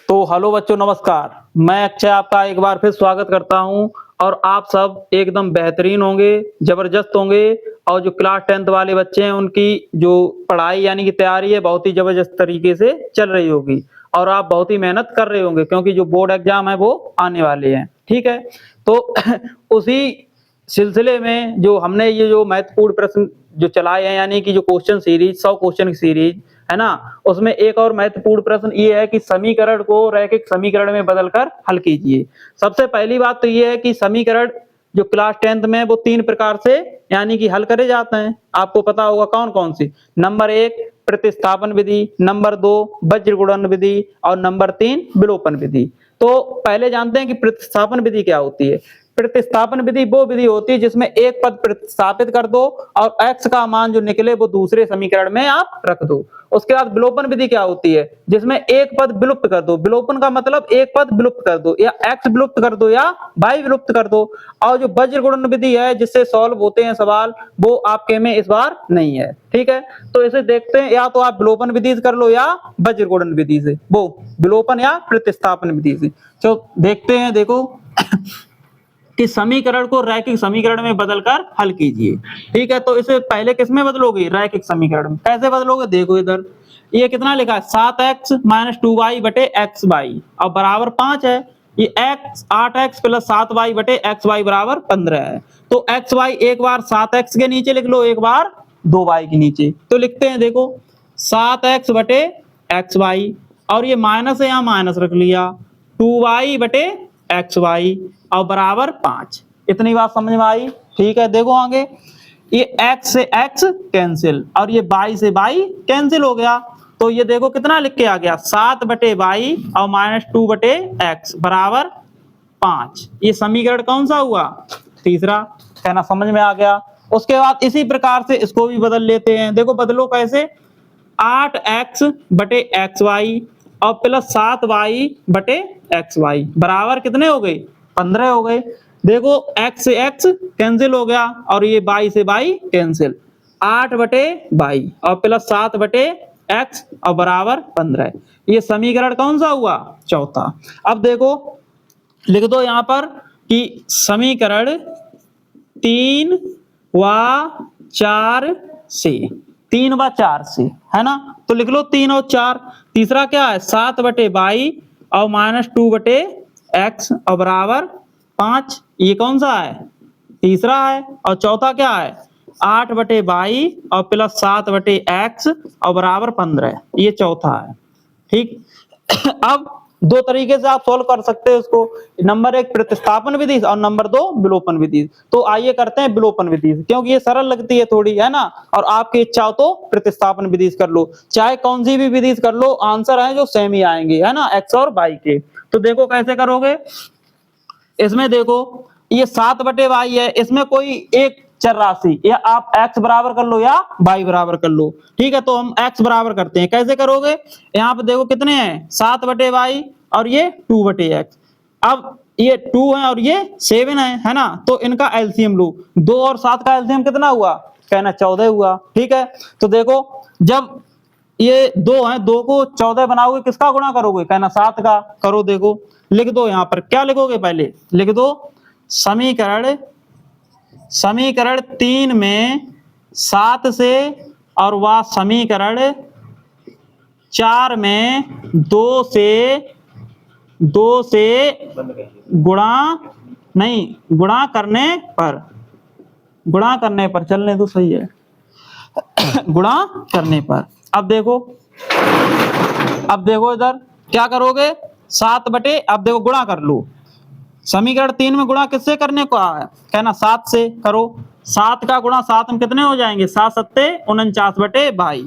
तो हेलो बच्चों, नमस्कार। मैं अक्षय आपका एक बार फिर स्वागत करता हूं और आप सब एकदम बेहतरीन होंगे, जबरदस्त होंगे। और जो क्लास 10th वाले बच्चे हैं उनकी जो पढ़ाई यानी कि तैयारी है बहुत ही जबरदस्त तरीके से चल रही होगी और आप बहुत ही मेहनत कर रहे होंगे क्योंकि जो बोर्ड एग्जाम है वो आने वाले हैं। ठीक है, तो उसी सिलसिले में जो हमने ये जो महत्वपूर्ण प्रश्न जो चलाए हैं यानी कि जो क्वेश्चन सीरीज 100 क्वेश्चन की सीरीज है ना, उसमें एक और महत्वपूर्ण प्रश्न ये है कि समीकरण को रैखिक समीकरण में बदलकर हल कीजिए। सबसे पहली बात तो ये है कि समीकरण जो क्लास 10th में वो 3 प्रकार से यानी कि हल करे जाते हैं। आपको पता होगा कौन कौन सी। नंबर 1 प्रतिस्थापन विधि, नंबर 2 वज्र गुणन विधि और नंबर 3 विलोपन विधि। तो पहले जानते हैं कि प्रतिस्थापन विधि क्या होती है। प्रतिस्थापन विधि वो विधि होती है जिसमें एक पद प्रतिस्थापित कर दो और x का मान जो निकले वो दूसरे समीकरण में आप रख दो। उसके बाद विलोपन विधि क्या होती है, जिसमें एक पद विलुप्त कर दो। विलोपन का मतलब एक पद विलुप्त कर दो, या x विलुप्त कर दो या y विलुप्त कर दो। और जो वज्र गुणन विधि है जिससे सॉल्व होते हैं सवाल, वो आपके में इस बार नहीं है। ठीक है, तो इसे देखते हैं, या तो आप विलोपन विधि से कर लो या वज्र गुणन विधि से, वो विलोपन या प्रतिस्थापन विधि से। तो देखते हैं, देखो कि समीकरण को रैखिक समीकरण में बदलकर हल कीजिए। ठीक है, तो इसे पहले किस में बदलोगे, रैखिक समीकरण में। कैसे बदलोगे, देखो इधर ये कितना लिखा है, 7x - 2y बटे xy और बराबर 5 है। ये x 8x प्लस 7y बटे xy बराबर 15 है। तो xy एक बार 7x के नीचे लिख लो, एक बार 2y के नीचे। तो लिखते हैं, देखो 7x बटे xy और ये माइनस है, यहाँ माइनस रख लिया, 2y बटे xy और बराबर 5। इतनी बात समझ में आई। ठीक है, देखो आगे, ये x से x कैंसिल और ये y से y कैंसिल हो गया। तो ये देखो कितना लिख के आ गया, 7 बटे y और -2 बटे x बराबर 5। ये समीकरण कौन सा हुआ, तीसरा। कहना समझ में आ गया। उसके बाद इसी प्रकार से इसको भी बदल लेते हैं। देखो बदलो कैसे, 8x बटे xy और प्लस 7y बटे xy बराबर कितने हो गए, 15 हो गए। देखो x से x कैंसिल हो गया और ये y से y कैंसिल, 8 बटे y और प्लस 7 बटे x और बराबर 15। ये समीकरण कौन सा हुआ, चौथा। अब देखो लिख दो यहाँ पर कि समीकरण 3 व 4 से, 3 व 4 से, है ना। तो लिख लो 3 और 4। तीसरा क्या है, 7 बटे y और -2 बटे x और बराबर 5। ये कौन सा है, तीसरा है। और चौथा क्या है, 8 बटे y और प्लस 7 बटे x और बराबर 15। ये चौथा है। ठीक अब दो तरीके से आप सॉल्व कर सकते हैं इसको, नंबर 1 प्रतिस्थापन विधि और नंबर 2 विलोपन विधि। तो आइए करते हैं विलोपन विधि से, क्योंकि ये सरल लगती है थोड़ी, है ना। और आपकी इच्छा हो तो प्रतिस्थापन विधि से कर लो, चाहे कौन सी भी विधि से कर लो, आंसर है जो सेम ही आएंगे, है ना, x और y के। तो देखो कैसे करोगे, इसमें देखो ये 7 बटे y है, इसमें कोई एक चर राशि, या आप x बराबर कर लो या y बराबर कर लो। ठीक है, तो हम x बराबर करते हैं। कैसे करोगे, यहाँ पे देखो कितने हैं, 7 बटे y और ये 2 बटे x। अब ये 2 है और ये 7 है ना। तो इनका एलसीएम लो, 2 और 7 का एलसीएम कितना हुआ, कहना 14 हुआ। ठीक है, तो देखो जब ये 2 है, 2 को 14 बनाओगे, किसका गुणा करोगे, कहना 7 का। करो, देखो लिख दो, यहाँ पर क्या लिखोगे, पहले लिख दो समीकरण 3 में 7 से और वह समीकरण 4 में 2 से गुणा करने पर चलने तो सही है, गुणा करने पर। अब देखो इधर क्या करोगे, 7 बटे, अब देखो गुणा कर लो, समीकरण 3 में गुणा किससे करने को है, कहना 7 से करो। 7 का गुणा 7 में कितने हो जाएंगे, 7 सत्ते 49 बटे y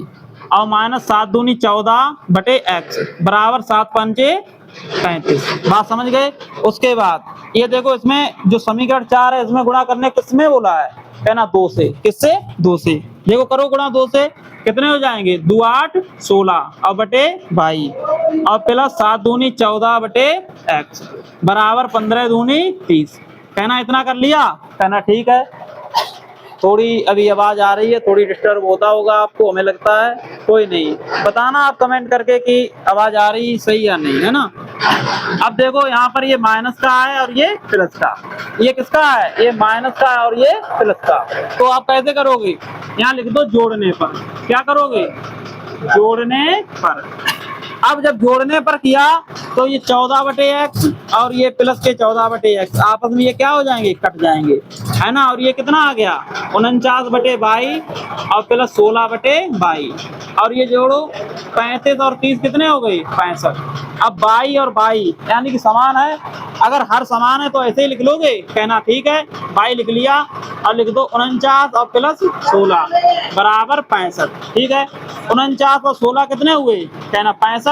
और -7 दूनी 14 बटे x बराबर 7 पंचे 35। बात समझ गए। उसके बाद ये देखो, इसमें जो समीकरण 4 है इसमें गुणा करने किसमें बोला है, कहना 2 से। किससे, 2 से। देखो करो गुणा 2 से, कितने हो जाएंगे, 2 8 16 और बटे y और प्लस 7 दूनी 14 बटे x बराबर 15 दूनी 30। कहना इतना कर लिया, कहना ठीक है। थोड़ी अभी आवाज आ रही है, थोड़ी डिस्टर्ब होता होगा आपको, हमें लगता है, कोई नहीं, बताना आप कमेंट करके कि आवाज आ रही सही या नहीं, है ना। अब देखो यहाँ पर ये माइनस का है और ये प्लस का, ये किसका है, ये माइनस का है और ये प्लस का। तो आप कैसे करोगे, यहाँ लिख दो जोड़ने पर, क्या करोगे, जोड़ने पर। अब जब जोड़ने पर किया तो ये 14/x और ये प्लस के 14/x आपस में ये क्या हो जाएंगे, कट जाएंगे, है ना। और ये कितना आ गया 49/22 और प्लस 16/22 और ये जोड़ो 35 और 30 कितने हो गए 65। अब 22 और 22 यानी कि समान है, अगर हर समान है तो ऐसे ही लिख लोगे, कहना ठीक है 22 लिख लिया और लिख दो 49 और प्लस 16 बराबर 65, ठीक है। 49 और 16 कितने हुए, कहना 65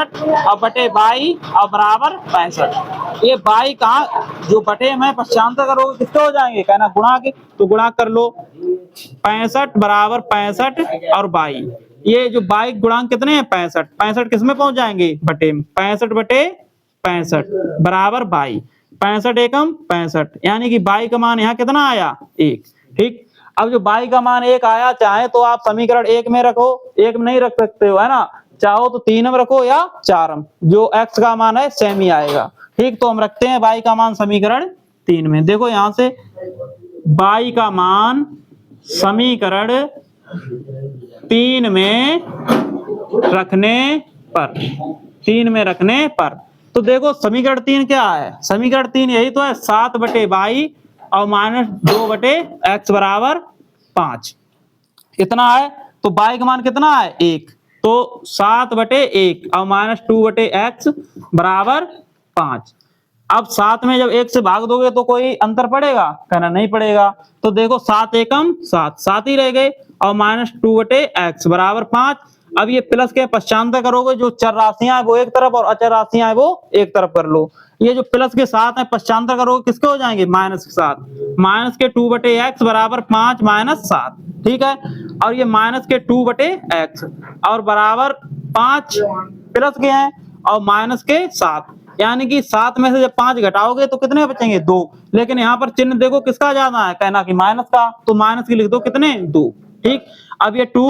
और बटे 22 और बराबर 65। ये 22 कहाँ जो बटे में पश्चांतर करोगे कितने हो जाएंगे, कहना गुणा के, तो गुणा कर लो 65 बराबर 65 और 22, ये जो 22 गुणांक कितने हैं 65, 65 किस में पहुंच जाएंगे बटे में, 65 बटे 65 बराबर 22, 65 एकम 65 यानी कि 22 का मान यहाँ कितना आया 1, ठीक। अब जो 22 का मान 1 आया, चाहे तो आप समीकरण 1 में रखो, 1 में नहीं रख सकते हो, है ना, चाहो तो 3 में रखो या 4 में, जो x का मान है सेम ही आएगा, ठीक। तो हम रखते हैं 22 का मान समीकरण 3 में। देखो यहाँ से 22 का मान समीकरण 3 में रखने पर, 3 में रखने पर, तो देखो समीकरण 3 क्या है, समीकरण 3 यही तो है 7/22 और -2/x बराबर 5, इतना है। तो 22 का मान कितना है 1, तो 7/1 और -2/x बराबर 5। अब 7 में जब 1 से भाग दोगे तो कोई अंतर पड़ेगा, कहना नहीं पड़ेगा, तो देखो 7 एकम 7, 7 ही रह गए और -2/x बराबर 5। अब ये प्लस के पश्चांतर करोगे, जो चर राशियां है वो एक तरफ और अचर राशियां है वो एक तरफ कर लो। ये जो प्लस के साथ है पश्चांतर करोगे किसके हो जाएंगे, माइनस के साथ, माइनस के 2/x बराबर 5 - 7, ठीक है। और ये माइनस के 2/x और बराबर 5 प्लस के हैं और माइनस के 7, यानी कि 7 में से जब 5 घटाओगे तो कितने बचेंगे 2, लेकिन यहाँ पर चिन्ह देखो किसका ज्यादा है, कहना कि माइनस का, तो माइनस की लिख दो कितने 2, ठीक। अब ये 2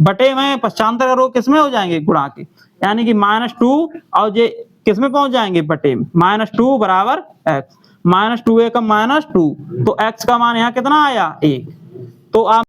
बटे में पश्चांतर करो किसमें हो जाएंगे गुणा के, यानी कि -2 और ये किसमें पहुंच जाएंगे बटे में, -2 बराबर x, -2 एकम -2, तो x का मान यहाँ कितना आया 1। तो आप